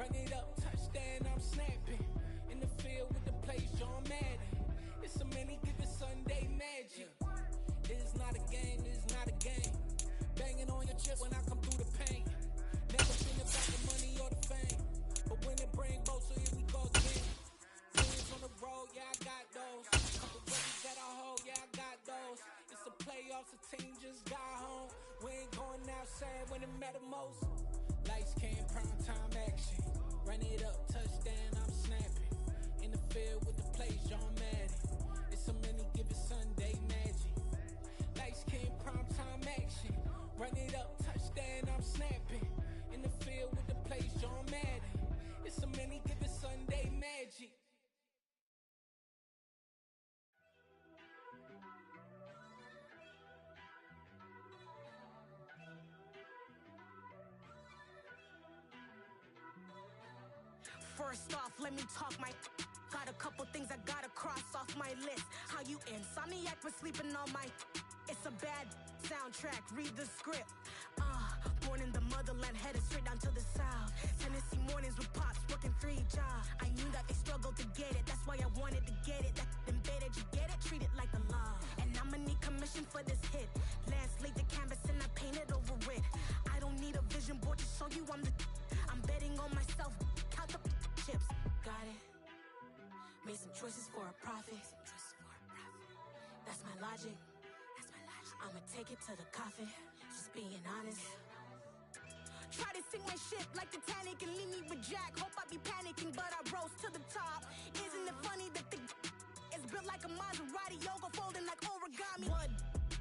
Run it up, touchdown, I'm snapping. In the field with the plays, John Madden. It's a many, give it Sunday magic. It's not a game, it's not a game. Banging on your chest when I come through the paint. Never been about the money or the fame. But when it bring both, so here we go again. Wins on the road, yeah, I got those. Couple buddies that I hold, yeah, I got those. It's the playoffs, the team just got home. We ain't going outside when it matter most. Lights came, prime time action. Run it up, touchdown, I'm snapping. In the field with the plays, John Madden. It's a many, give it Sunday magic. Lights came, prime time action. Run it up, touchdown, I'm snapping. In the field with the plays, John Madden. It's a many, give it Sunday magic. First off, let me talk my. Got a couple things I gotta cross off my list. How you insomniac for sleeping on my. It's a bad soundtrack, read the script. Born in the motherland, headed straight down to the south. Tennessee mornings with pops, working 3 jobs. I knew that they struggled to get it, that's why I wanted to get it. That embedded, you get it, treat it like the law. And I'ma need commission for this hit. Lance laid the canvas and I painted over it. I don't need a vision board to show you I'm the. I'm betting on myself, count the chips. Got it. Made some choices for a profit. That's my logic. I'ma take it to the coffin. Just being honest. Try to sink my ship like Titanic and leave me with Jack. Hope I be panicking, but I rose to the top. Isn't it funny that the is built like a Maserati, yoga folding like origami? What?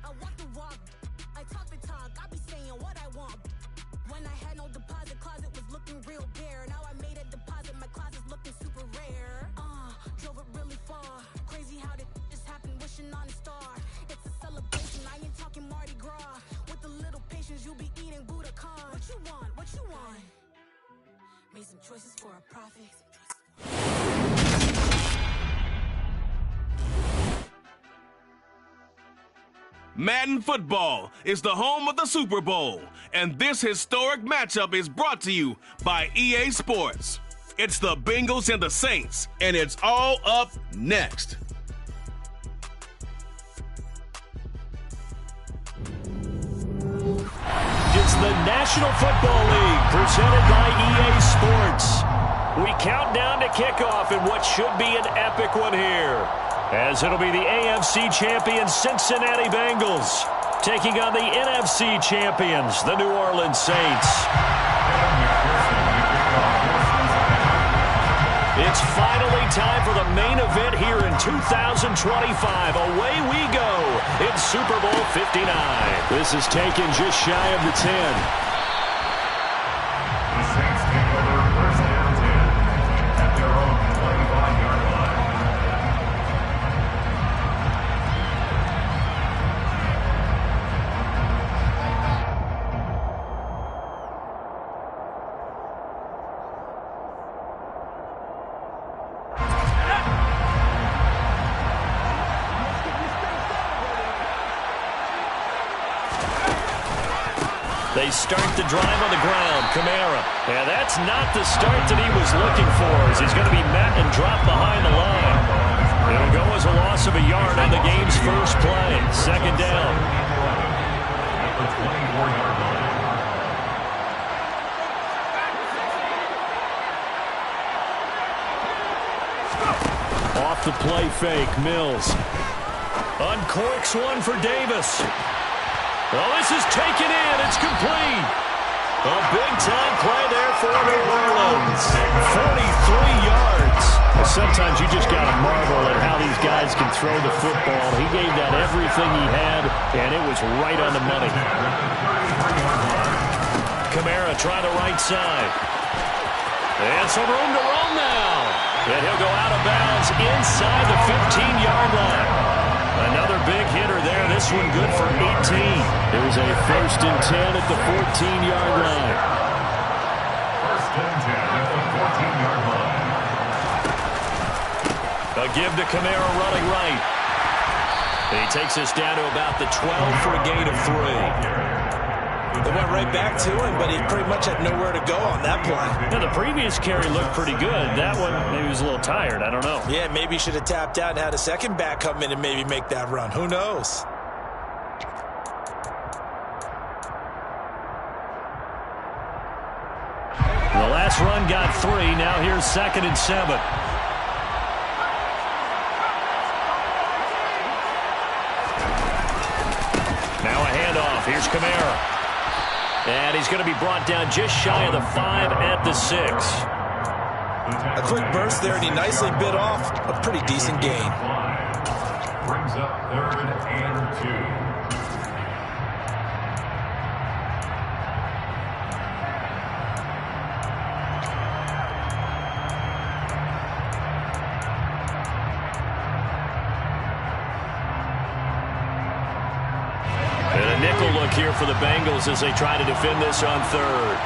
I walk the walk, I talk the talk. I be saying what I want. When I had no deposit, closet was looking real bare. Now I made a deposit, my closet's looking super rare. Drove it really far. Crazy how did this happen, wishing on a star. It's a celebration, I ain't talking Mardi Gras. With a little patience, you'll be eating Budokan. What you want? What you want? Made some choices for a profit. Madden Football is the home of the Super Bowl, and this historic matchup is brought to you by EA Sports. It's the Bengals and the Saints, and it's all up next. It's the National Football League presented by EA Sports. We count down to kickoff in what should be an epic one here, as it'll be the AFC champions Cincinnati Bengals taking on the NFC champions, the New Orleans Saints. It's finally time for the main event here in 2025. Away we go in Super Bowl 59. This is taken just shy of the 10. The Saints take over first down 10 at their own 25-yard line. They start the drive on the ground. Kamara. Yeah, that's not the start that he was looking for, as he's going to be met and dropped behind the line. It'll go as a loss of a yard on the game's first play. Second down. At the 24-yard line. Off the play fake, Mills. Uncorks one for Davis. Well, this is taken in. It's complete. A big-time play there for New Orleans. 43 yards. Well, sometimes you just got to marvel at how these guys can throw the football. He gave that everything he had, and it was right on the money. Kamara trying the right side. And some room to roam now. And he'll go out of bounds inside the 15-yard line. Another big hitter there. This one good for 18. There's a first and 10 at the 14-yard line. First and 10 at the 14-yard line. A give to Kamara running right. He takes us down to about the 12 for a gain of 3. They went right back to him, but he pretty much had nowhere to go on that play. Yeah, the previous carry looked pretty good. That one, maybe he was a little tired. I don't know. Yeah, maybe he should have tapped out and had a second back come in and maybe make that run. Who knows? The last run got 3. Now here's 2nd and 7. Now a handoff. Here's Kamara. And he's going to be brought down just shy of the 5 at the 6. A quick burst there, and he nicely bit off a pretty decent gain. Brings up 3rd and 2. And a nickel look here for the Bengals as they try to defend this on 3rd.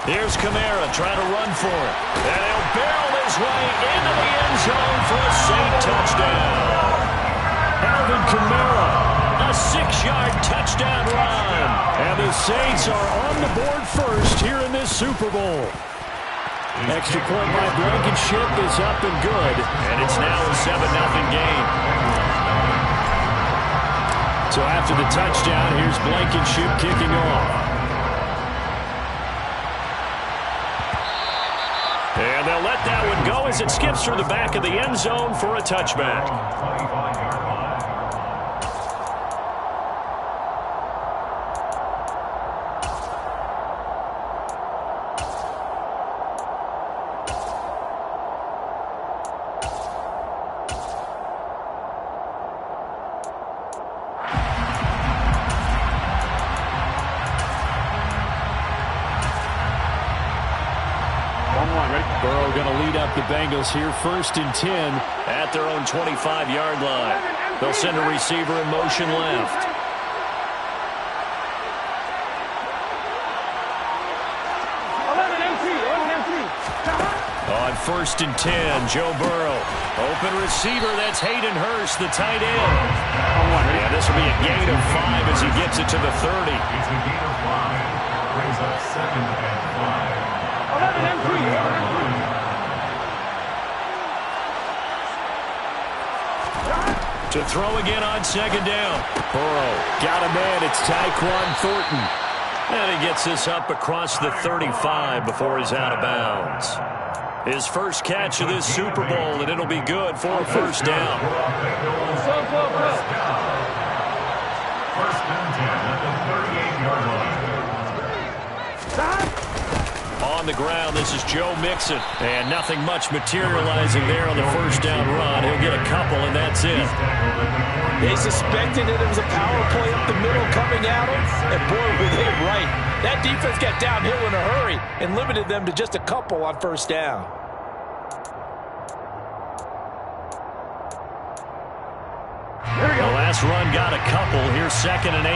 Here's Kamara trying to run for it. And he'll barrel his way into the end zone for a Saint touchdown. Alvin Kamara, a 6-yard touchdown run. And the Saints are on the board first here in this Super Bowl. Extra point by Blankenship is up and good. And it's now a 7-0 game. So after the touchdown, here's Blankenship kicking off. And they'll let that one go as it skips through the back of the end zone for a touchback. 25-yard line. Burrow going to lead up the Bengals here, 1st and 10 at their own 25-yard line. They'll send a receiver in motion left. On 1st and 10, Joe Burrow. Open receiver, that's Hayden Hurst, the tight end. Yeah, this will be a gain of 5 as he gets it to the 30. It's a gain of 5. Brings up 2nd and 5. 11 and 3. To throw again on 2nd down. Burrow got a man. It's Tyquan Thornton. And he gets this up across the 35 before he's out of bounds. His first catch of this Super Bowl, and it'll be good for a 1st down. 1st and 10 at the 38-yard line. On the ground, this is Joe Mixon. And nothing much materializing there on the 1st down run. He'll get a couple, and that's it. They suspected it was a power play up the middle coming at him, and boy, were they right. That defense got downhill in a hurry and limited them to just a couple on 1st down. The last run got a couple. Here's 2nd and 8.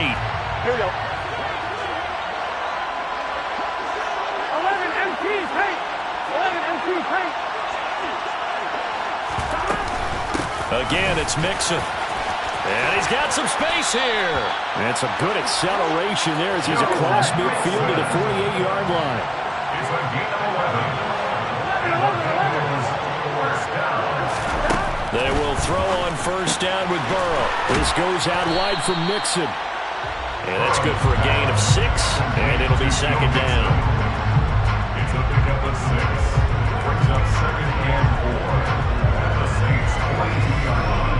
Here we go. 11 MPs, hey! 11 MPs, hey! Again, it's Mixon. And he's got some space here. And some good acceleration there as he's across midfield to the 48-yard line. It's a gain of 11. 1st down. They will throw on 1st down with Burrow. This goes out wide from Mixon. And that's good for a gain of 6. And it'll be 2nd down. It's a pickup of 6. Brings up 2nd and 4. The Saints 22-yard line.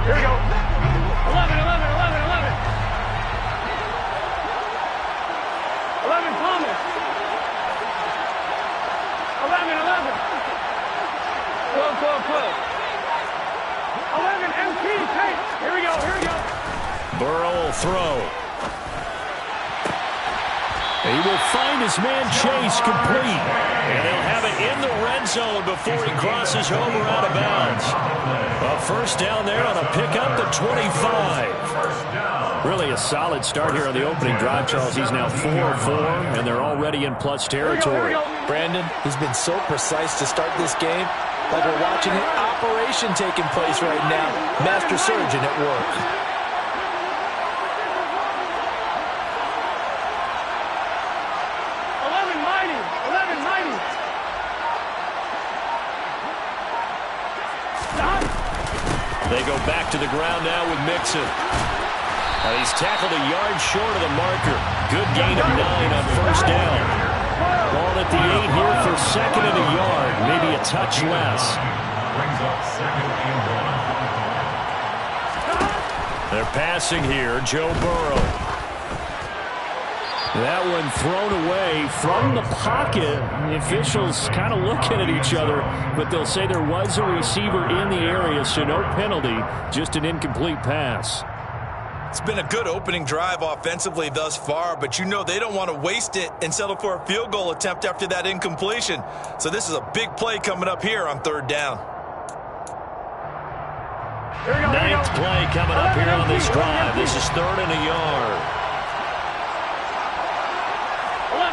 Here we go. 11, 11, 11, 11. 11 Thomas. 11, 11. 12, 12, 12. 11 MP. Hey, here we go, here we go. Burrow will throw. He will find his man Chase complete. And they'll have it in the red zone before he crosses over out of bounds. A 1st down there on a pickup to 25. 1st down. Really a solid start here on the opening drive, Charles. He's now 4-4, and they're already in plus territory. Brandon, he's been so precise to start this game. Like we're watching an operation taking place right now. Master surgeon at work. They go back to the ground now with Mixon. He's tackled a yard short of the marker. Good gain of 9 on first down. Ball at the 8 here for second and a yard. Maybe a touch less. Brings up second and 1. They're passing here. Joe Burrow. That one thrown away from the pocket. The officials kind of looking at each other, but they'll say there was a receiver in the area, so no penalty, just an incomplete pass. It's been a good opening drive offensively thus far, but you know they don't want to waste it and settle for a field goal attempt after that incompletion. So this is a big play coming up here on third down. Ninth play coming up here on this drive. This is third and a yard. 11.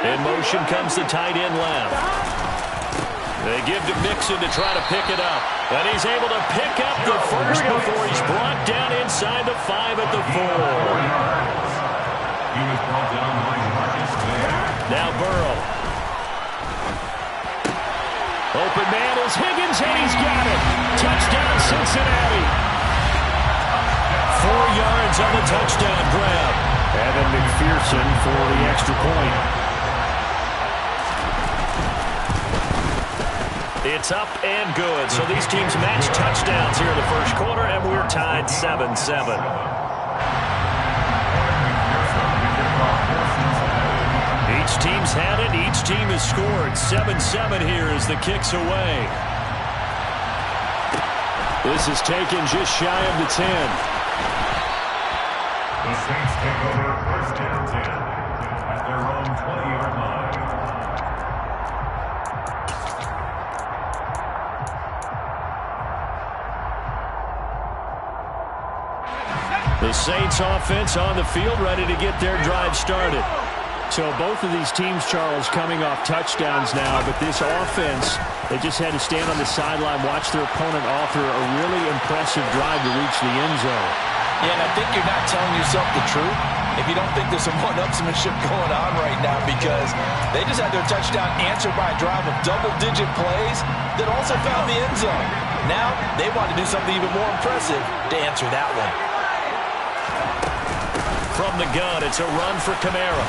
In motion comes the tight end left. They give to Mixon to try to pick it up. And he's able to pick up the first before he's brought down inside the 5 at the 4. He was brought down by Marcus May. Now Burrow. Open man is Higgins, and he's got it. Touchdown, Cincinnati. 4 yards on the touchdown grab. Evan McPherson for the extra point. It's up and good. So these teams match touchdowns here in the first quarter, and we're tied 7-7. Each team's had it. Each team has scored. 7-7 here as the kick's away. This is taken just shy of the 10. The Saints take over first and 10 at their own 20-yard line. The Saints offense on the field, ready to get their drive started. So both of these teams, Charles, coming off touchdowns now, but this offense, they just had to stand on the sideline, watch their opponent offer a really impressive drive to reach the end zone. Yeah, and I think you're not telling yourself the truth if you don't think there's some one-upsmanship going on right now, because they just had their touchdown answered by a drive of double-digit plays that also found the end zone. Now they want to do something even more impressive to answer that one. From the gun, it's a run for Kamara.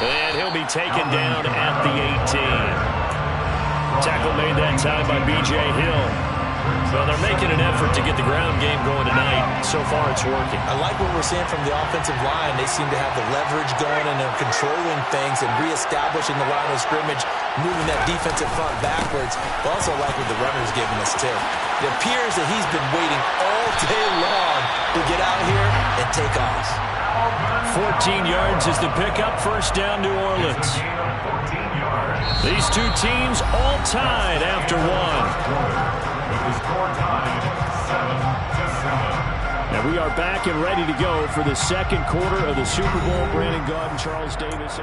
And he'll be taken down at the 18. Tackle made that time by B.J. Hill. Well, they're making an effort to get the ground game going tonight. So far, it's working. I like what we're seeing from the offensive line. They seem to have the leverage going, and they're controlling things and reestablishing the line of scrimmage, moving that defensive front backwards. But also like what the runner's giving us, too. It appears that he's been waiting all day long to get out here and take off. 14 yards is the pickup. First down, New Orleans. These two teams all tied after one. And we are back and ready to go for the second quarter of the Super Bowl. Brandon Gaud and Charles Davis.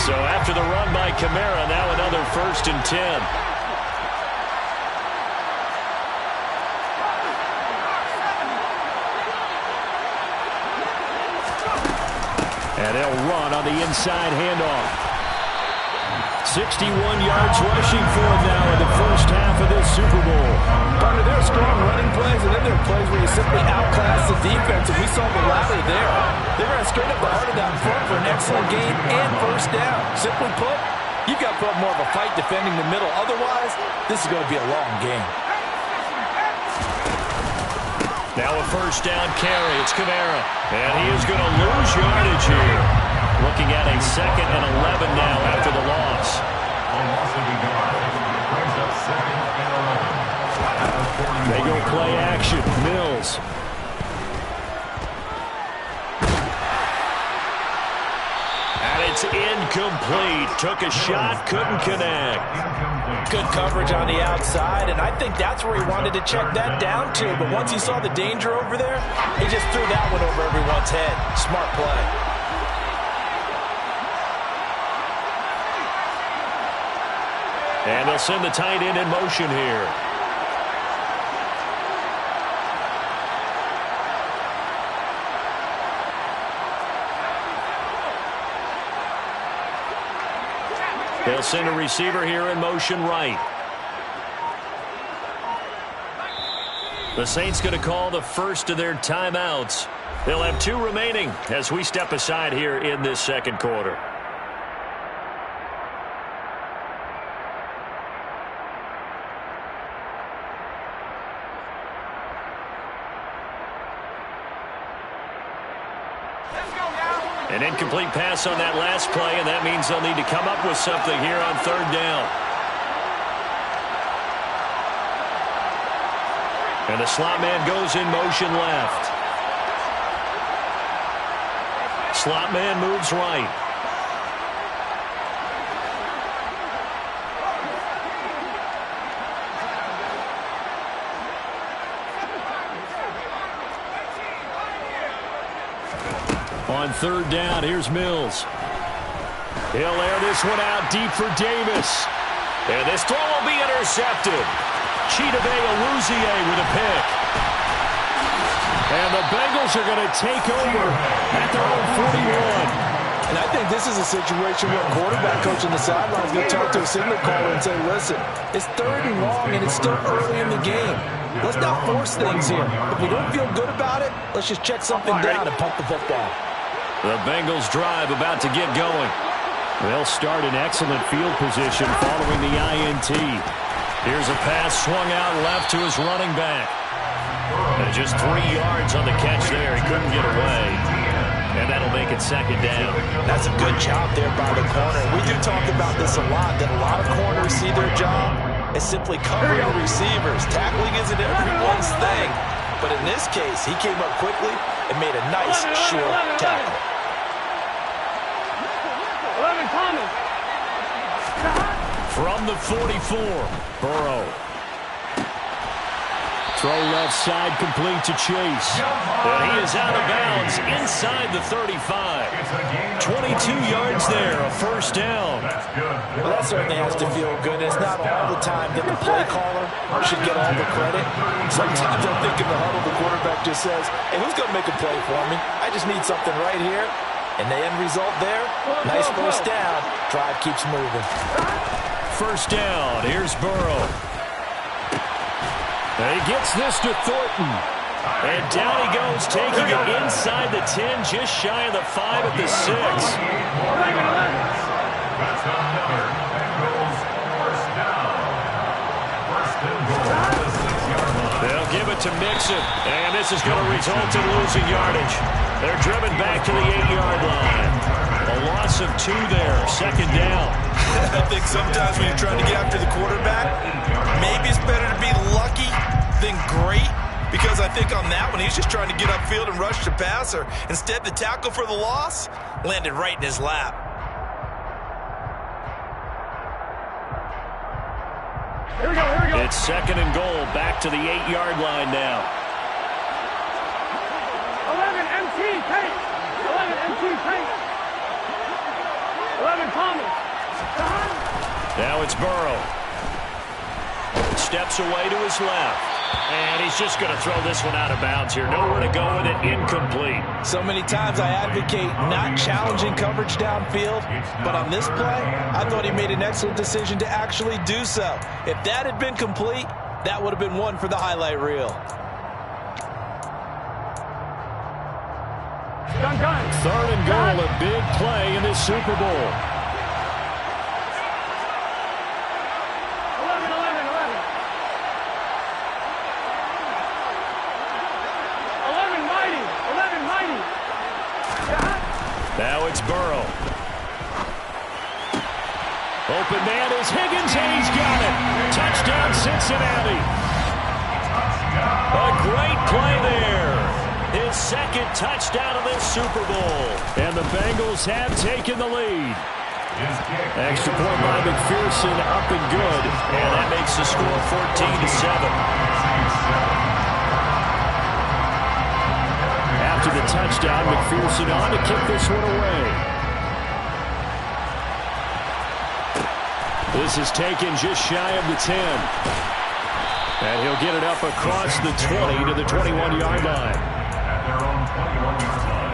So after the run by Kamara, now another 1st and 10. And they'll run on the inside handoff. 61 yards rushing for him now in the first half of this Super Bowl. Partner, there are strong running plays, and then there are plays where you simply outclass the defense, and we saw the latter there. They ran straight up the heart of that front for an excellent gain and first down. Simply put, you've got to put more of a fight defending the middle. Otherwise, this is going to be a long game. Now a first down carry. It's Kamara. And he is going to lose yardage here. Looking at a 2nd and 11 now after the loss. They go play action. Mills. And it's Incomplete. Took a shot, couldn't connect. Good coverage on the outside, and I think that's where he wanted to check that down to. But once he saw the danger over there, he just threw that one over everyone's head. Smart play. And they'll send the tight end in motion here. They'll send a receiver here in motion right. The Saints going to call the first of their timeouts. They'll have 2 remaining as we step aside here in this second quarter. An incomplete pass on that last play, and that means they'll need to come up with something here on 3rd down. And the slot man goes in motion left. Slot man moves right. On 3rd down, here's Mills. He'll air this one out deep for Davis. And this throw will be intercepted. Chidobe Awuzie with a pick. And the Bengals are going to take over at their own 41. And I think this is a situation where a quarterback coach on the sideline is going to talk to a signal caller and say, listen, it's 3rd and long, and it's still early in the game. Let's not force things here. If we don't feel good about it, let's just check something down and pump the football. The Bengals drive about to get going. They'll start in excellent field position following the INT. Here's a pass swung out left to his running back. And just 3 yards on the catch there. He couldn't get away. And that'll make it 2nd down. That's a good job there by the corner. We do talk about this a lot, that a lot of corners see their job as simply covering the receivers. Tackling isn't everyone's thing. But in this case, he came up quickly and made a nice, short tackle. 11 Thomas. From the 44, Burrow. Throw left side complete to Chase. And he is out of bounds inside the 35. 22 yards there, a 1st down. Well, that certainly has to feel good. It's not all the time that the play caller should get all the credit. Sometimes I think in the huddle, the quarterback just says, hey, who's going to make a play for me? I just need something right here. And the end result there, nice 1st down. Drive keeps moving. 1st down, here's Burrow. And he gets this to Thornton. And down he goes, taking it inside the 10, just shy of the 5 at the 6. That's another Bengals 1st down. 1st and goal at the 6-yard line. They'll give it to Mixon, and this is going to result in losing yardage. They're driven back to the 8-yard line. A loss of 2 there, 2nd down. I think sometimes when you're trying to get after the quarterback, maybe it's better to be lucky than great, because I think on that one, he's just trying to get upfield and rush the passer. Instead, the tackle for the loss landed right in his lap. Here we go, here we go. It's 2nd and goal, back to the 8-yard line now. 11 MT, Tate. 11 MT, Tate. 11 Thomas. Now it's Burrow. Steps away to his left. And he's just going to throw this one out of bounds here. Nowhere to go with it. Incomplete. So many times I advocate not challenging coverage downfield, but on this play, I thought he made an excellent decision to actually do so. If that had been complete, that would have been one for the highlight reel. Done. 3rd and goal, a big play in this Super Bowl. 11 mighty. Now it's Burrow. Open man is Higgins, and he's got it. Touchdown, Cincinnati. A great play there. His 2nd touchdown of this Super Bowl. And the Bengals have taken the lead. Extra point by McPherson, up and good. And that makes the score 14-7. After the touchdown, McPherson on to kick this one away. This is taken just shy of the 10. And he'll get it up across the 20 to the 21-yard line. At their own 21-yard line.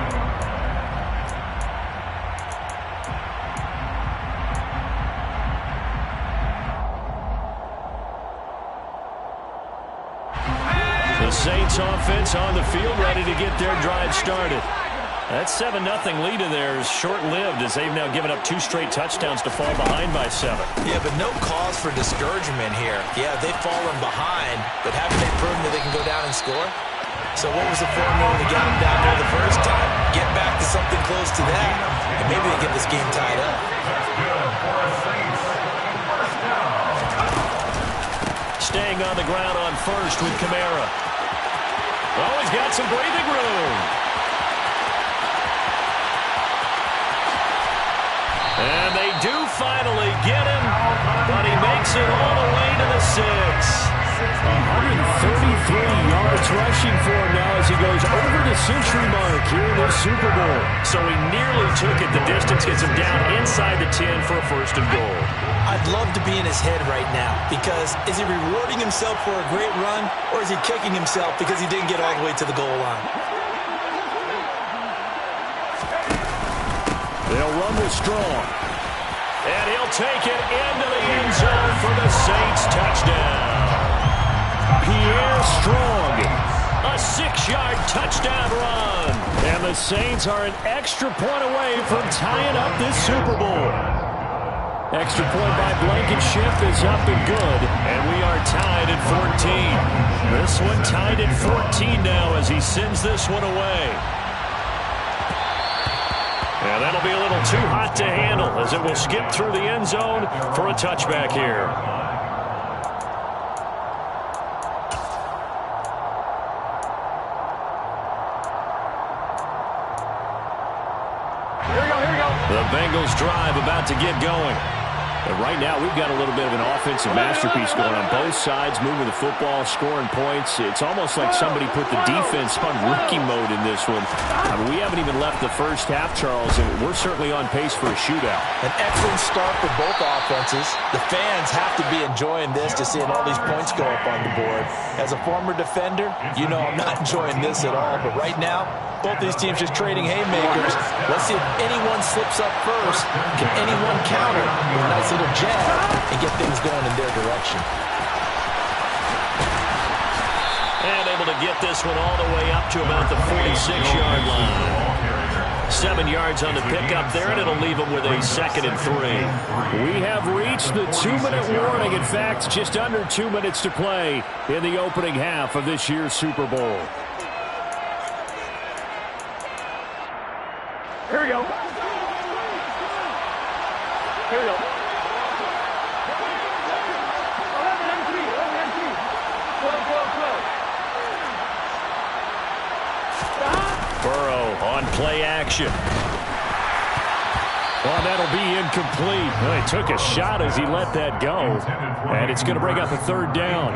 The Saints offense on the field, ready to get their drive started. That 7-0 lead of theirs short-lived as they've now given up 2 straight touchdowns to fall behind by 7. Yeah, but no cause for discouragement here. Yeah, they've fallen behind, but haven't they proven that they can go down and score? So what was the formula that got them down there the first time? Get back to something close to that, and maybe they get this game tied up. Staying on the ground on first with Kamara. Oh, he's got some breathing room. And they do finally get him, but he makes it all the way to the 6. 133 yards rushing for him now as he goes over the century mark here in the Super Bowl. So he nearly took it. The distance gets him down inside the 10 for a 1st and goal. I'd love to be in his head right now because is he rewarding himself for a great run or is he kicking himself because he didn't get all the way to the goal line? They'll run with Strong. And he'll take it into the end zone for the Saints touchdown. Pierre Strong, a 6-yard touchdown run. And the Saints are an extra point away from tying up this Super Bowl. Extra point by Blankenship is up and good. And we are tied at 14. This one tied at 14 now as he sends this one away. And that'll be a little too hot to handle as it will skip through the end zone for a touchback here. Here we go. The Bengals drive about to get going. And right now, we've got a little bit of an offensive masterpiece going on both sides, moving the football, scoring points. It's almost like somebody put the defense on rookie mode in this one. I mean, we haven't even left the first half, Charles, and we're certainly on pace for a shootout. An excellent start for both offenses. The fans have to be enjoying this to seeing all these points go up on the board. As a former defender, you know I'm not enjoying this at all, but right now, both these teams just trading haymakers. Let's see if anyone slips up first. Can anyone counter with a nice little jab and get things going in their direction? And able to get this one all the way up to about the 46-yard line. 7 yards on the pickup there, and it'll leave them with a 2nd and 3. We have reached the 2-minute warning. In fact, just under 2 minutes to play in the opening half of this year's Super Bowl. Here we go. Here we go. 11 MT. 12. Burrow on play action. Well, that'll be incomplete. Well, he took a shot as he let that go. And it's going to bring up a 3rd down.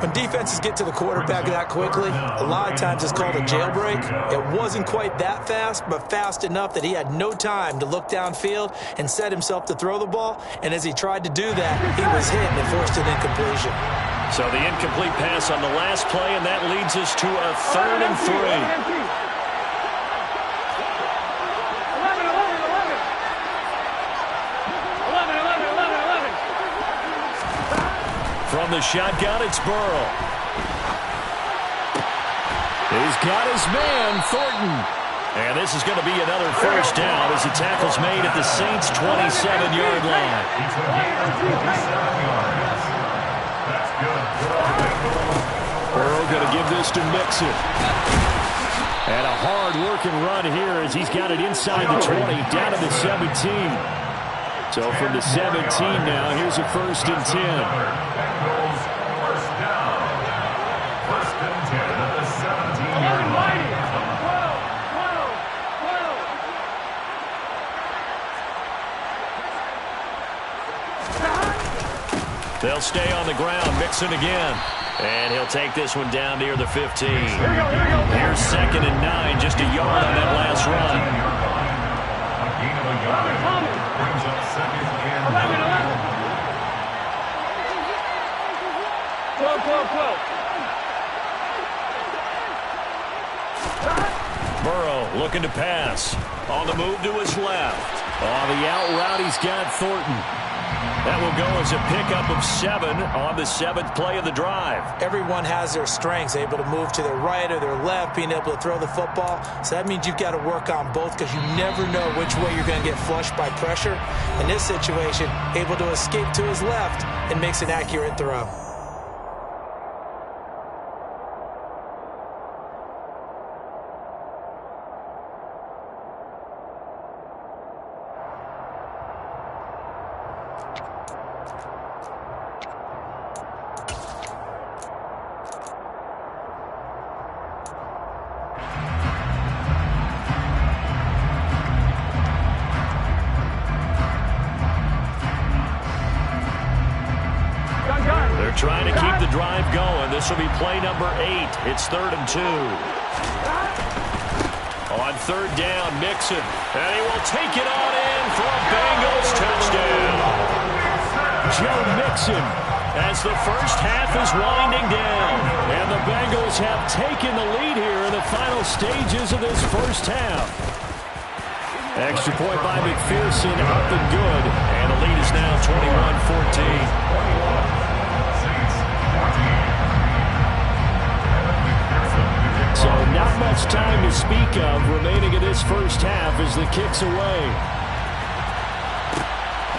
When defenses get to the quarterback that quickly, a lot of times it's called a jailbreak. It wasn't quite that fast, but fast enough that he had no time to look downfield and set himself to throw the ball. And as he tried to do that, he was hit and it forced an incompletion. So the incomplete pass on the last play, and that leads us to a 3rd and 3. From the shotgun, it's Burrow. He's got his man, Thornton. And this is going to be another 1st down as the tackle's made at the Saints' 27-yard line. Burrow going to give this to Mixon. And a hard-working run here as he's got it inside the 20, down to the 17. So from the 17 now, here's a 1st and 10. First down. 1st and 10 at the 17-yard line. They'll stay on the ground. Mixon again. And he'll take this one down near the 15. Here's 2nd and 9, just a yard on that last run. A gain of a yard brings up 2nd and 12. Burrow looking to pass. On the move to his left. On the out route, he's got Thornton. That will go as a pickup of 7 on the 7th play of the drive. Everyone has their strengths, able to move to their right or their left, being able to throw the football. So that means you've got to work on both because you never know which way you're going to get flushed by pressure. In this situation, able to escape to his left and makes an accurate throw. Trying to keep the drive going. This will be play number 8. It's 3rd and 2. On 3rd down, Mixon. And he will take it on in for a Bengals touchdown. Joe Mixon as the first half is winding down. And the Bengals have taken the lead here in the final stages of this first half. Extra point by McPherson, up and good. And the lead is now 21-14. So not much time to speak of remaining in this first half as the kick's away.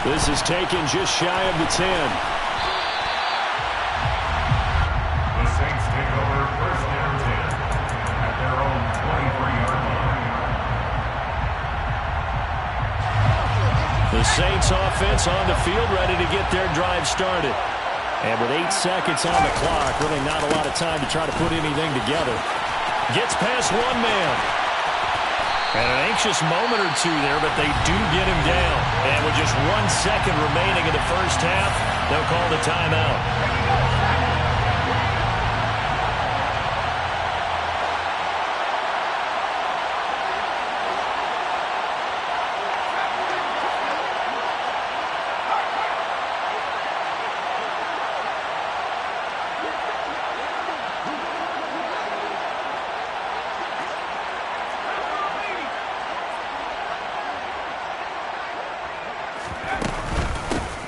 This is taken just shy of the 10. The Saints take over 1st and 10 at their own 23-yard line. The Saints offense on the field ready to get their drive started. And with 8 seconds on the clock, really not a lot of time to try to put anything together. Gets past one man. And an anxious moment or two there, but they do get him down. And with just 1 second remaining in the first half, they'll call the timeout.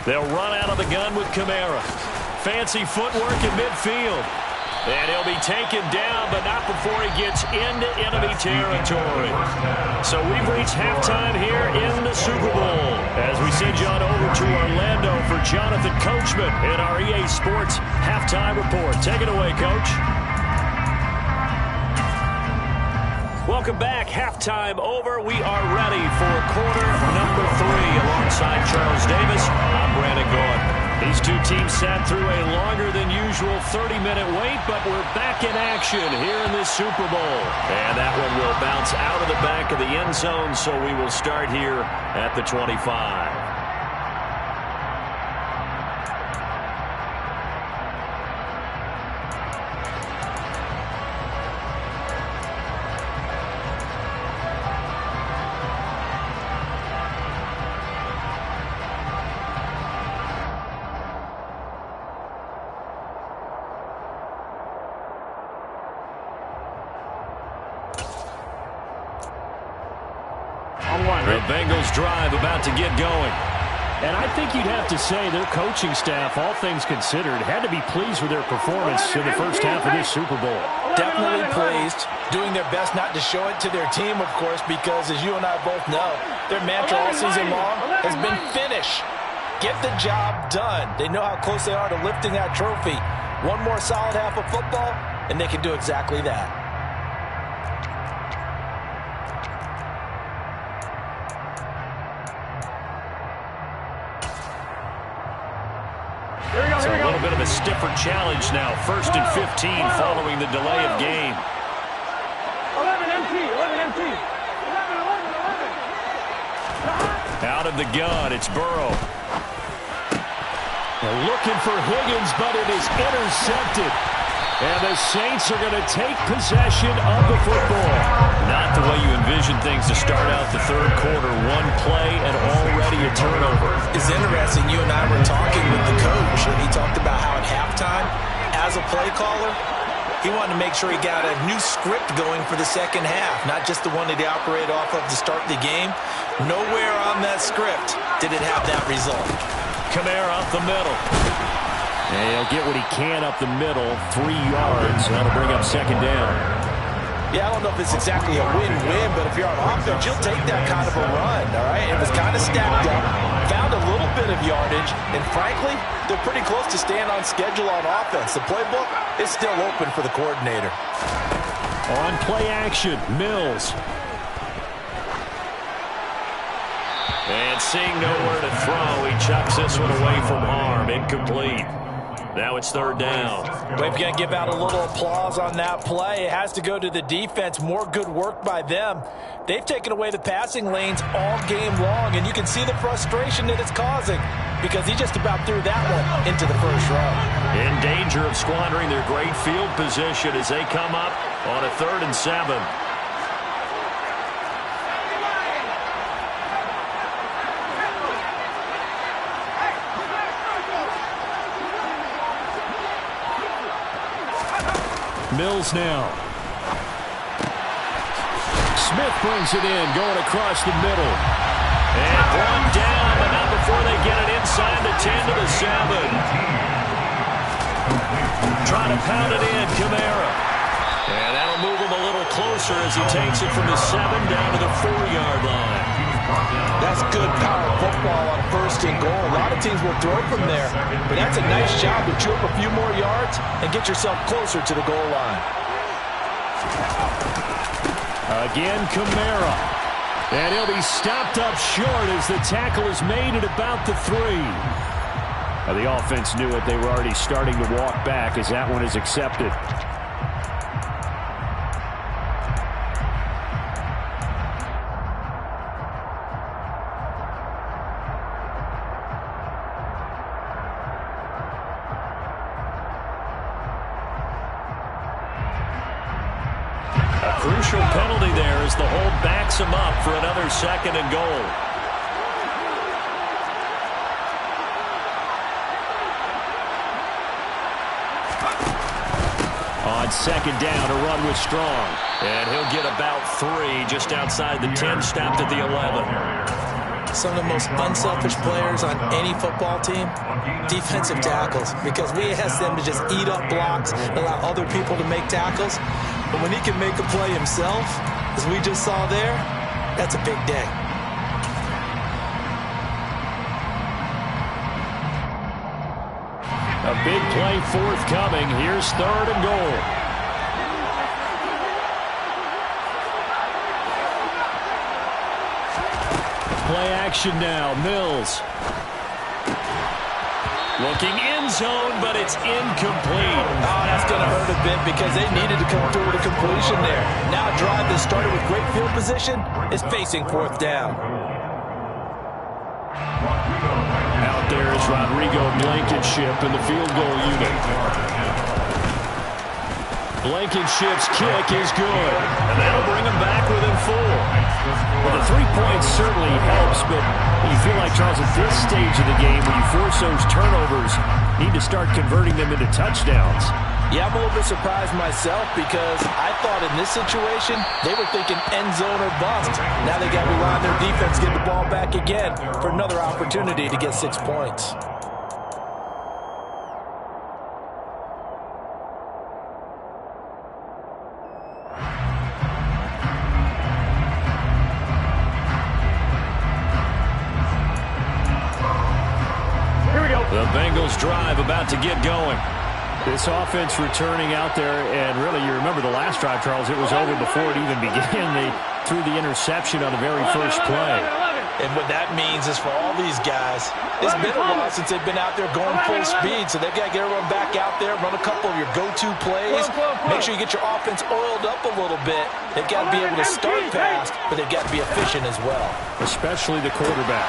They'll run out of the gun with Kamara. Fancy footwork in midfield. And he'll be taken down, but not before he gets into enemy territory. So we've reached halftime here in the Super Bowl. As we send you on over to Orlando for Jonathan Coachman in our EA Sports Halftime Report. Take it away, Coach. Welcome back. Halftime over. We are ready for quarter number 3 alongside Charles Davis. I'm Brandon Gordon. These two teams sat through a longer than usual 30-minute wait, but we're back in action here in this Super Bowl. And that one will bounce out of the back of the end zone, so we will start here at the 25. The Bengals drive about to get going. And I think you'd have to say their coaching staff, all things considered, had to be pleased with their performance in the first half of this Super Bowl. Definitely pleased, doing their best not to show it to their team, of course, because as you and I both know, their mantra all season long has been finish. Get the job done. They know how close they are to lifting that trophy. One more solid half of football, and they can do exactly that. So a little bit of a stiffer challenge now. 1st and 15 following the delay of game. 11 empty. Out of the gun, it's Burrow. Looking for Higgins, but it is intercepted. And the Saints are going to take possession of the football. Not the way you envision things to start out the third quarter. One play and already a turnover. It's interesting. You and I were talking with the coach, and he talked about how at halftime, as a play caller, he wanted to make sure he got a new script going for the second half, not just the one that he operated off of to start the game. Nowhere on that script did it have that result. Kamara up the middle. And he'll get what he can up the middle, 3 yards. That'll bring up second down. Yeah, I don't know if it's exactly a win-win, but if you're on offense, you'll take that kind of a run, all right? It was kind of stacked up, found a little bit of yardage, and frankly, they're pretty close to staying on schedule on offense. The playbook is still open for the coordinator. On play action, Mills. And seeing nowhere to throw, he chucks this one away from harm. Incomplete. Now it's third down. We've got to give out a little applause on that play. It has to go to the defense. More good work by them. They've taken away the passing lanes all game long, and you can see the frustration that it's causing because he just about threw that one into the first row. In danger of squandering their great field position as they come up on a 3rd and 7. Mills now. Smith brings it in, going across the middle. And one down, but not before they get it inside the 10 to the 7. Trying to pound it in, Kamara. And that'll move him a little closer as he takes it from the 7 down to the 4-yard line. That's good power football on 1st and goal. A lot of teams will throw from there, but that's a nice job to chew up a few more yards and get yourself closer to the goal line. Again, Kamara. And he'll be stopped up short as the tackle is made at about the 3. Now, the offense knew it. They were already starting to walk back as that one is accepted. Crucial penalty there as the hold backs him up for another 2nd and goal. On 2nd down, a run with Strong. And he'll get about 3 just outside the 10, stopped at the 11. Some of the most unselfish players on any football team, defensive tackles, because we ask them to just eat up blocks, allow other people to make tackles. But when he can make a play himself, as we just saw there, that's a big day. A big play forthcoming. Here's 3rd and goal. Play action now. Mills. Looking end zone, but it's incomplete. Oh, that's going to hurt a bit because they needed to come through with a completion there. Now a drive that started with great field position is facing 4th down. Out there is Rodrigo Blankenship in the field goal unit. Blankenship's kick is good, and that'll bring him back within 4. Well, the 3 points certainly helps, but you feel like, Charles, at this stage of the game, when you force those turnovers, you need to start converting them into touchdowns. Yeah, I'm a little bit surprised myself because I thought in this situation, they were thinking end zone or bust. Now they got to rely on their defense, get the ball back again for another opportunity to get 6 points. The Bengals drive about to get going. This offense returning out there, and really, you remember the last drive, Charles, it was over before it even began. They threw the interception on the very first play. And what that means is for all these guys, it's been a while since they've been out there going full speed, so they've got to get everyone back out there, run a couple of your go-to plays, make sure you get your offense oiled up a little bit. They've got to be able to start fast, but they've got to be efficient as well. Especially the quarterback.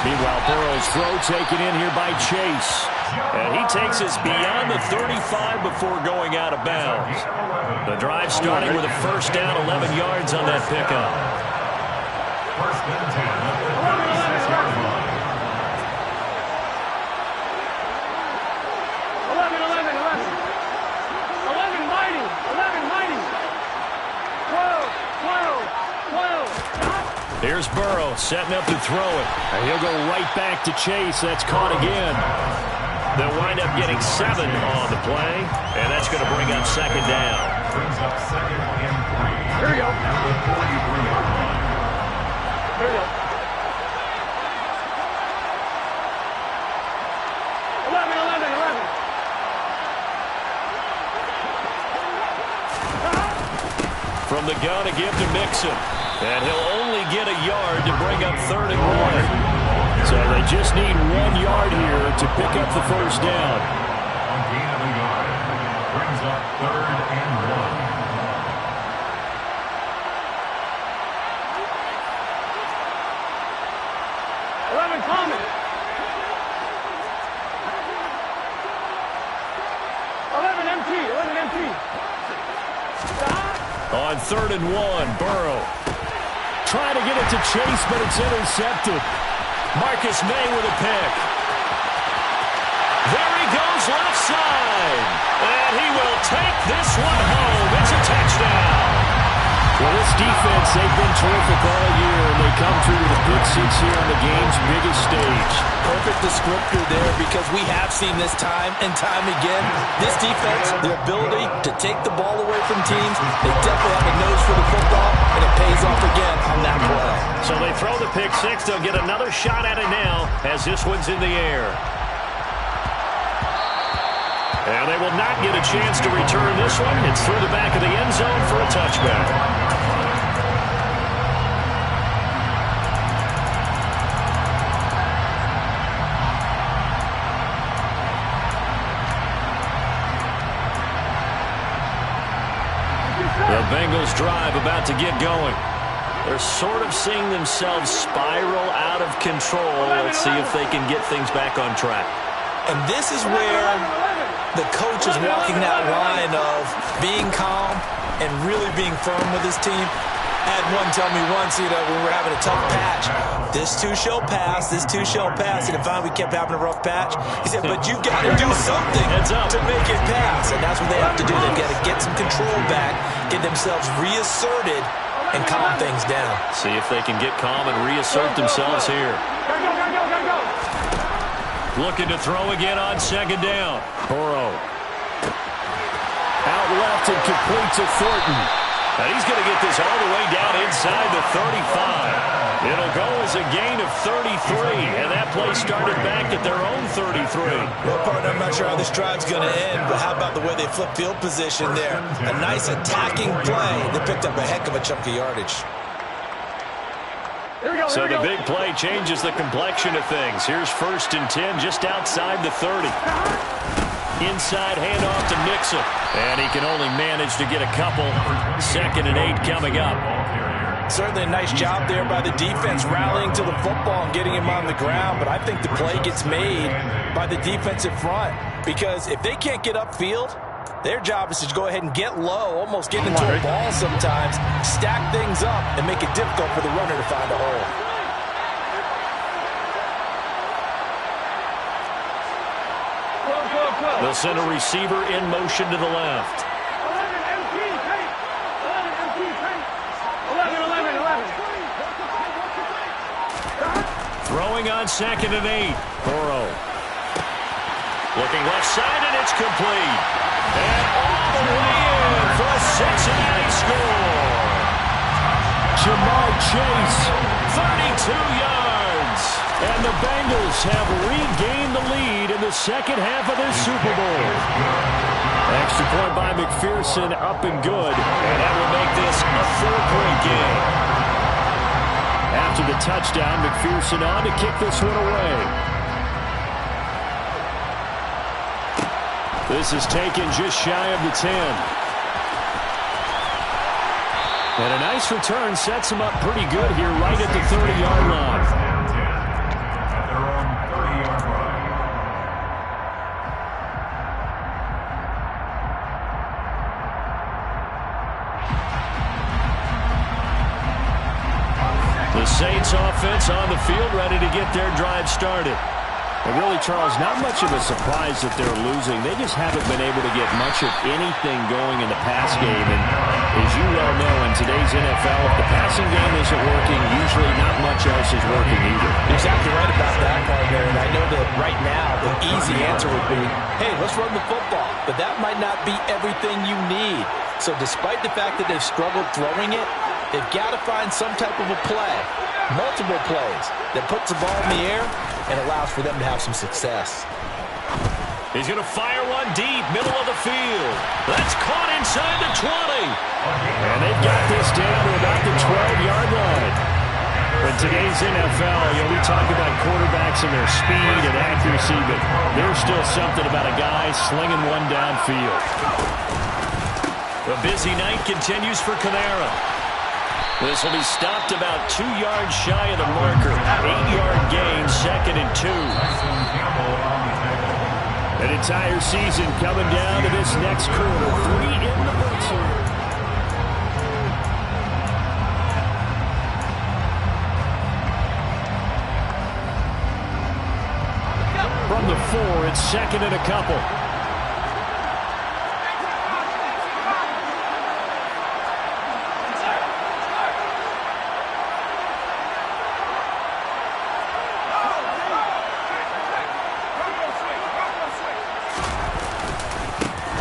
Meanwhile, Burrow's throw taken in here by Chase. And he takes us beyond the 35 before going out of bounds. The drive starting with a first down, 11 yards on that pickup. First and 10 at the 36-yard line. 11, 11, 11. 11 mighty. 11 mighty. 12, 12, 12. Here's Burrow setting up to throw it. And he'll go right back to Chase. That's caught again. They'll wind up getting 7 on the play, and that's going to bring up second down. Brings up second and 3. Here we go. At the 43-yard line. Here we go. 11, 11, 11. From the gun, a give to Mixon. And he'll only get a yard to bring up 3rd and 1. So they just need 1 yard here to pick up the first down. On gain of a yard. Brings up 3rd and 1. 11 common. 11 empty. 11 empty. On 3rd and 1, Burrow. Trying to get it to Chase, but it's intercepted. Marcus May with a pick. There he goes left side. And he will take this one home. It's a touchdown. Well, this defense, they've been terrific all year, and they come through with a pick six here on the game's biggest stage. Perfect descriptor there, because we have seen this time and time again. This defense, their ability to take the ball away from teams, they definitely have a nose for the football, and it pays off again on that play. So they throw the pick six. They'll get another shot at it now as this one's in the air. And they will not get a chance to return this one. It's through the back of the end zone for a touchback. The Bengals drive about to get going. They're sort of seeing themselves spiral out of control. Let's see if they can get things back on track. And this is where the coach is walking that line of being calm and really being firm with his team. I had one tell me once, when we were having a tough patch, this too shall pass, this too shall pass. And finally we kept having a rough patch. He said, but you got to do something to make it pass. And that's what they have to do. They've got to get some control back, get themselves reasserted, and calm things down. See if they can get calm and reassert themselves here. Looking to throw again on second down. Burrow. Out left and complete to Thornton. And he's going to get this all the way down inside the 35. It'll go as a gain of 33. And that play started back at their own 33. Well, partner, I'm not sure how this drive's going to end, but how about the way they flip field position there? A nice attacking play. They picked up a heck of a chunk of yardage. So the big play changes the complexion of things. Here's 1st and 10 just outside the 30. Inside handoff to Mixon. And he can only manage to get a couple. 2nd and 8 coming up. Certainly a nice job there by the defense rallying to the football and getting him on the ground. But I think the play gets made by the defensive front. Because if they can't get upfield, their job is to go ahead and get low, almost get into a ball sometimes, stack things up, and make it difficult for the runner to find a hole. They'll send a receiver in motion to the left. 11. Throwing on 2nd and 8. Burrow. Looking left side, and it's complete. And all the way in for a Cincinnati score. Jamar Chase, 32 yards. And the Bengals have regained the lead in the second half of this Super Bowl. Extra point by McPherson, up and good. And that will make this a 4-point game. After the touchdown, McPherson on to kick this one away. This is taken just shy of the 10. And a nice return sets him up pretty good here right at the 30-yard line. The Saints offense on the field, ready to get their drive started. And really, Charles, not much of a surprise that they're losing. They just haven't been able to get much of anything going in the pass game. And as you well know, in today's NFL, if the passing game isn't working, usually not much else is working either. You're exactly right about that, partner. And I know that right now the easy answer would be, hey, let's run the football. But that might not be everything you need. So despite the fact that they've struggled throwing it, they've got to find some type of a play, multiple plays, that puts the ball in the air and allows for them to have some success. He's going to fire one deep, middle of the field. That's caught inside the 20. And they've got this down to about the 12-yard line. In today's NFL, we talk about quarterbacks and their speed and accuracy, but there's still something about a guy slinging one downfield. The busy night continues for Kamara. This will be stopped about 2 yards shy of the marker. 8-yard gain, 2nd and 2. An entire season coming down to this next quarter. 3 in the books here. From the 4, it's 2nd and a couple.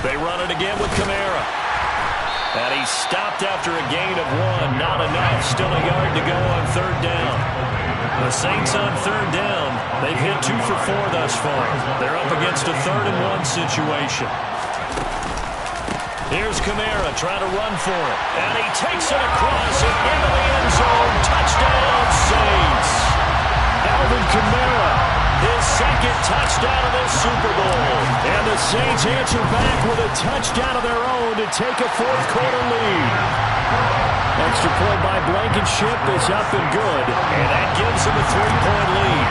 They run it again with Kamara. And he's stopped after a gain of 1. Not enough. Still a yard to go on 3rd down. The Saints on 3rd down. They've hit 2 for 4 thus far. They're up against a 3rd and 1 situation. Here's Kamara trying to run for it. And he takes it across and into the end zone. Touchdown, Saints. Alvin Kamara, his 2nd touchdown of this Super Bowl. And the Saints answer back with a touchdown of their own to take a 4th quarter lead. Extra point by Blankenship is up and good. And that gives them a 3-point lead.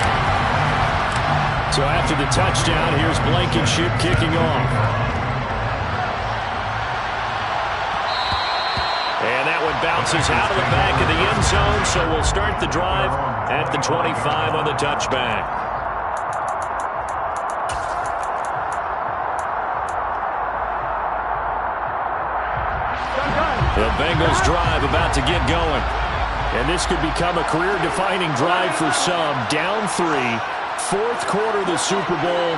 So after the touchdown, here's Blankenship kicking off. And that one bounces out of the back of the end zone, so we'll start the drive at the 25 on the touchback. The Bengals drive about to get going. And this could become a career-defining drive for some. Down 3, 4th quarter of the Super Bowl.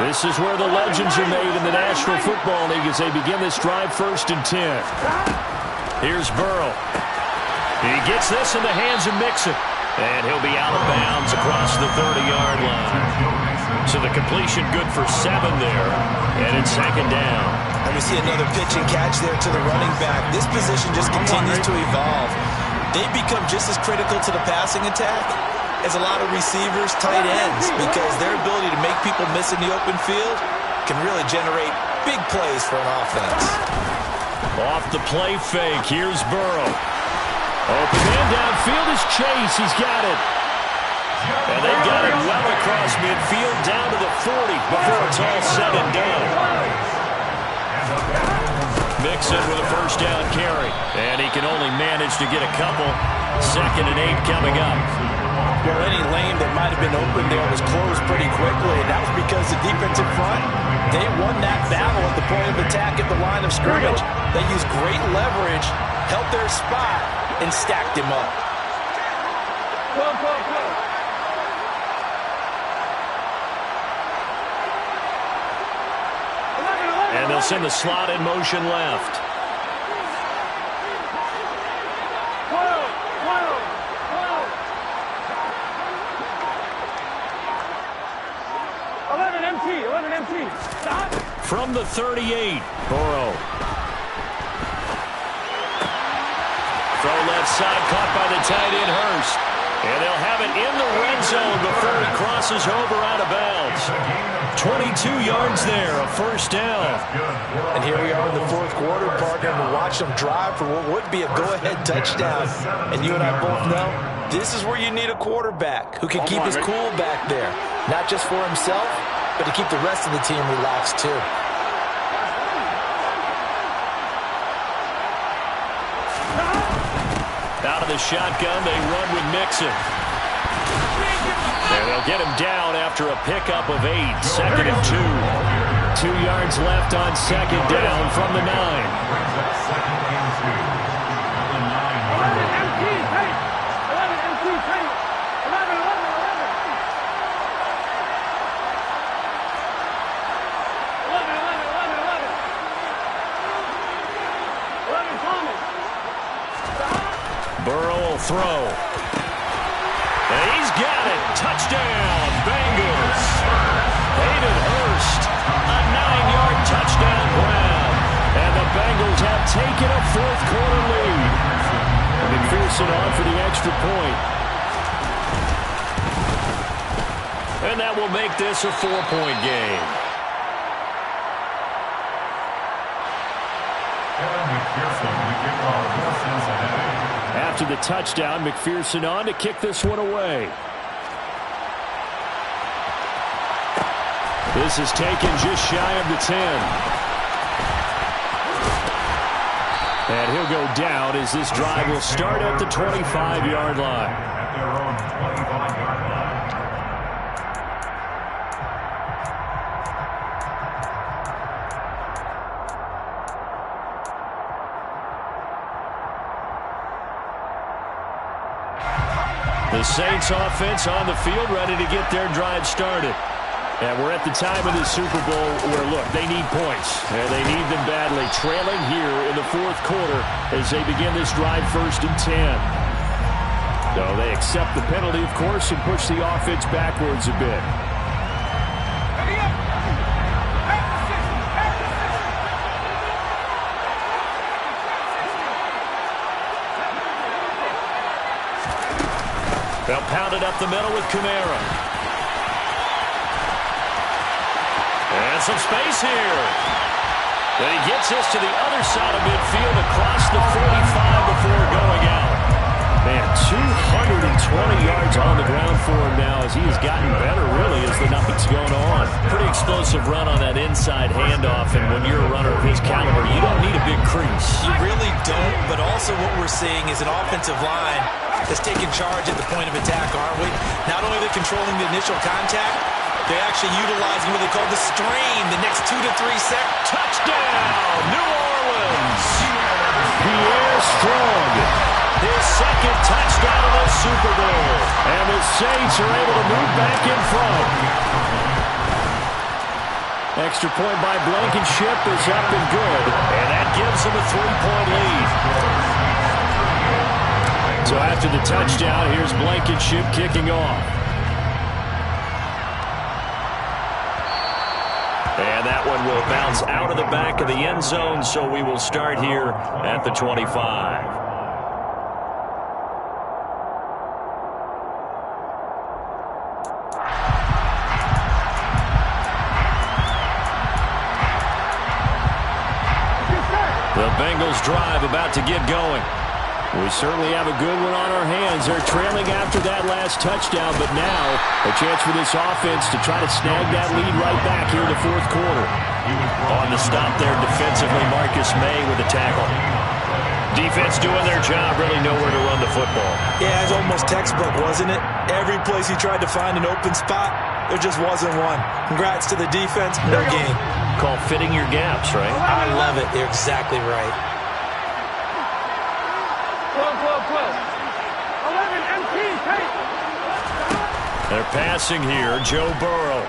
This is where the legends are made in the National Football League as they begin this drive 1st and 10. Here's Burrow. He gets this in the hands of Mixon. And he'll be out of bounds across the 30-yard line. So the completion good for 7 there. And it's 2nd down. And we see another pitch and catch there to the running back. This position just continues to evolve. They become just as critical to the passing attack as a lot of receivers, tight ends, because their ability to make people miss in the open field can really generate big plays for an offense. Off the play fake, here's Burrow. Open man downfield is Chase. He's got it. And they've got it well across midfield down to the 40 before it's all said and done. Mixon with a 1st down carry. And he can only manage to get a couple. 2nd and 8 coming up. Well, any lane that might have been open there was closed pretty quickly, and that was because the defensive front, they won that battle at the point of attack at the line of scrimmage. They used great leverage, held their spot, and stacked him up. And they'll send the slot in motion left. 11 empty. Stop. From the 38, Burrow. Throw left side, caught by the tight end Hurst. And they'll have it in the red zone before he crosses over out of bounds. 22 yards there, a 1st down. And here we are in the 4th quarter, partner, and watch them drive for what would be a go-ahead touchdown. And you and I both know this is where you need a quarterback who can keep his cool back there. Not just for himself, but to keep the rest of the team relaxed too. Out of the shotgun, they run with Mixon. And they'll get him down after a pickup of 8. 2nd and 2. 2 yards left on 2nd down from the 9. 11, Burrow will throw. And he's got it. Touchdown, Bengals. Hayden Hurst, a 9-yard touchdown grab. And the Bengals have taken a 4th quarter lead. McPherson on for the extra point. And that will make this a 4-point game. After the touchdown, McPherson on to kick this one away. This is taken just shy of the 10. And he'll go down as this drive will start at the 25-yard line. At their own 25-yard line. The Saints offense on the field ready to get their drive started. And we're at the time of the Super Bowl where, look, they need points. And they need them badly. Trailing here in the 4th quarter as they begin this drive 1st and 10. So they accept the penalty, of course, and push the offense backwards a bit. They'll pound it up the middle with Kamara. And some space here. Then he gets this to the other side of midfield across the 45 before going out. Man, 220 yards on the ground for him now as he has gotten better, really, as the night's gone on. Pretty explosive run on that inside handoff, and when you're a runner of his caliber, you don't need a big crease. You really don't, but also what we're seeing is an offensive line that's taking charge at the point of attack, aren't we? Not only are they controlling the initial contact, they're actually utilizing what they call the strain, the next 2 to 3 seconds. Touchdown, New Orleans! Pierre Strong, his 2nd touchdown of the Super Bowl. And the Saints are able to move back in front. Extra point by Blankenship is up and good. And that gives them a 3-point lead. So after the touchdown, here's Blankenship kicking off. And that one will bounce out of the back of the end zone, so we will start here at the 25. The Bengals drive about to get going. We certainly have a good one on our hands. They're trailing after that last touchdown, but now a chance for this offense to try to snag that lead right back here in the 4th quarter. On the stop there defensively, Marcus May with the tackle. Defense doing their job, really nowhere to run the football. Yeah, it's almost textbook, wasn't it? Every place he tried to find an open spot, there just wasn't one. Congrats to the defense, no gain. Called fitting your gaps, right? I love it. You're exactly right. 11, MT, take. They're passing here, Joe Burrow.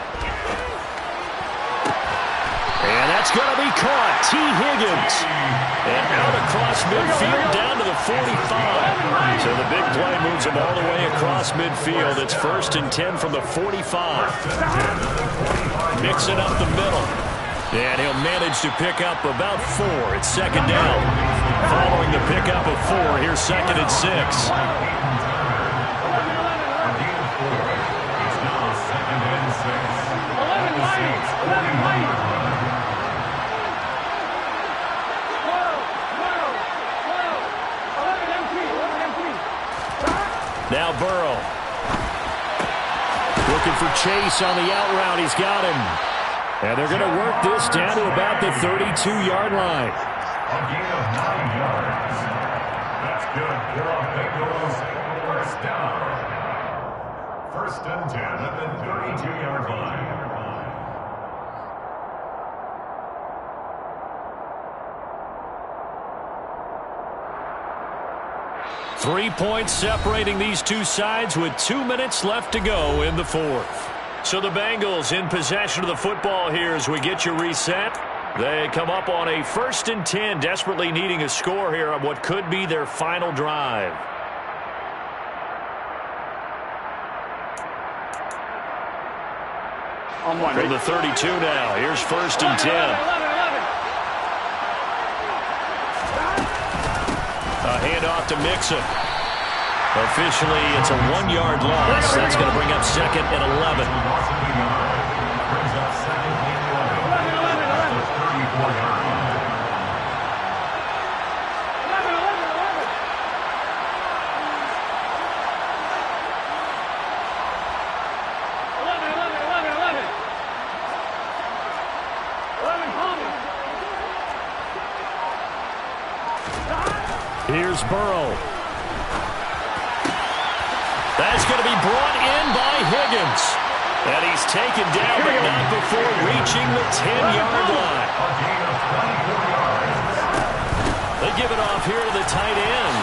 And that's going to be caught. T. Higgins. And out across midfield down to the 45. So the big play moves him all the way across midfield. It's 1st and 10 from the 45. Mix it up the middle. And he'll manage to pick up about 4. It's 2nd down. Following the pickup of 4, here's 2nd and 6. Now Burrow. Looking for Chase on the out route. He's got him. And they're going to work this down to about the 32-yard line. A gain of 9 yards. That's good for a Bengals first down. 1st and 10 at the 32-yard line. 3 points separating these two sides with 2 minutes left to go in the 4th. So the Bengals in possession of the football here as we get you reset. They come up on a 1st and 10, desperately needing a score here on what could be their final drive. From the 32 now, here's 1st and 10. A handoff to Mixon. Officially, it's a 1-yard loss. That's going to bring up 2nd and 11. Brings up 2nd and 11 at the 34-yard line. Here's Burrow. That's going to be brought in by Higgins. And he's taken down, but not before reaching the 10-yard line. A gain of 24 yards. They give it off here to the tight end.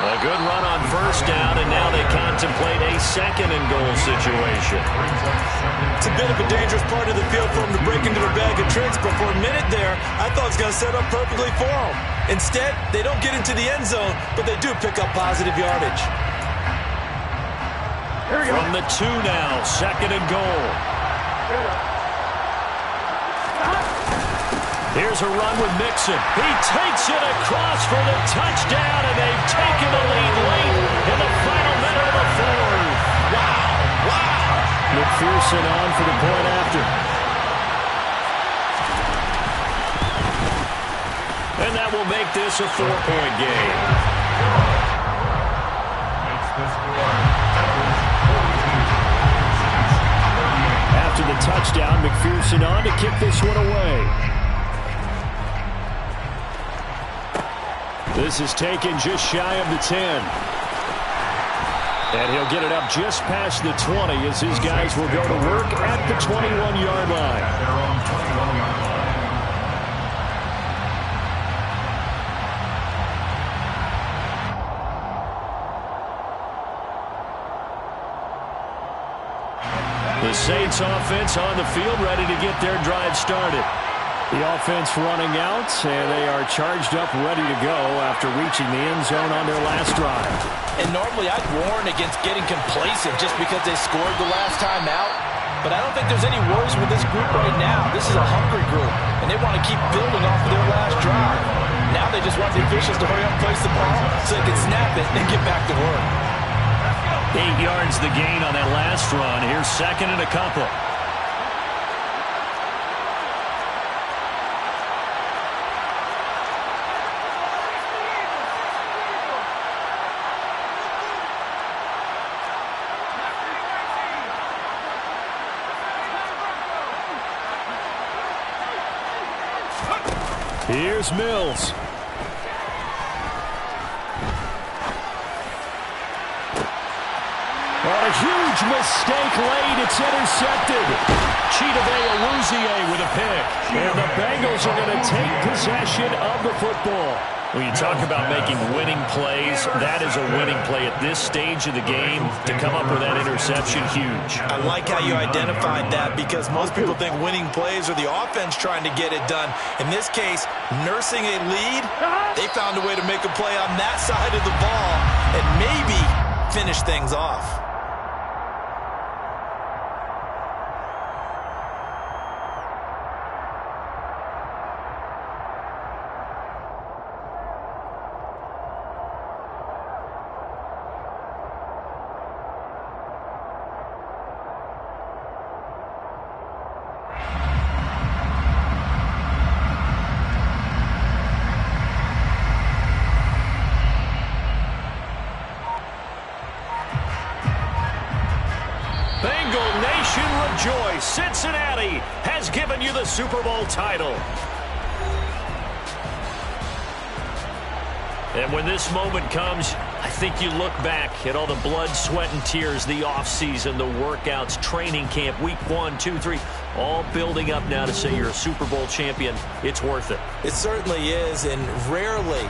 A good run on 1st down, and now they contemplate a 2nd and goal situation. It's a bit of a dangerous part of the field for him to break into the bag of tricks, but for a minute there, I thought it was going to set up perfectly for him. Instead, they don't get into the end zone, but they do pick up positive yardage. From the 2 now, 2nd and goal. Here's a run with Mixon. He takes it across for the touchdown, and they've taken the lead late in the final minute of the 4th. Wow. McPherson on for the point after. And that will make this a 4-point game. Makes the score. After the touchdown, McPherson on to kick this one away. This is taken just shy of the 10. And he'll get it up just past the 20 as his guys will go to work at the 21-yard line. At their own 21-yard line. The Saints offense on the field, ready to get their drive started. The offense running out, and they are charged up, ready to go after reaching the end zone on their last drive. And normally I'd warn against getting complacent just because they scored the last time out. But I don't think there's any worries with this group right now. This is a hungry group, and they want to keep building off of their last drive. Now they just want the officials to hurry up and place the ball so they can snap it and get back to work. 8 yards the gain on that last run. Here's 2nd and a couple. Here's Mills. On a huge mistake late, it's intercepted. Chidobe with a pick. And the Bengals are going to take possession of the football. When you talk about making winning plays, that is a winning play at this stage of the game. To come up with that interception, huge. I like how you identified that because most people think winning plays are the offense trying to get it done. In this case, nursing a lead, they found a way to make a play on that side of the ball and maybe finish things off. Rejoice, Cincinnati has given you the Super Bowl title. And when this moment comes, I think you look back at all the blood, sweat, and tears, the offseason, the workouts, training camp, week 1, 2, 3, all building up now to say you're a Super Bowl champion. It's worth it. It certainly is, and rarely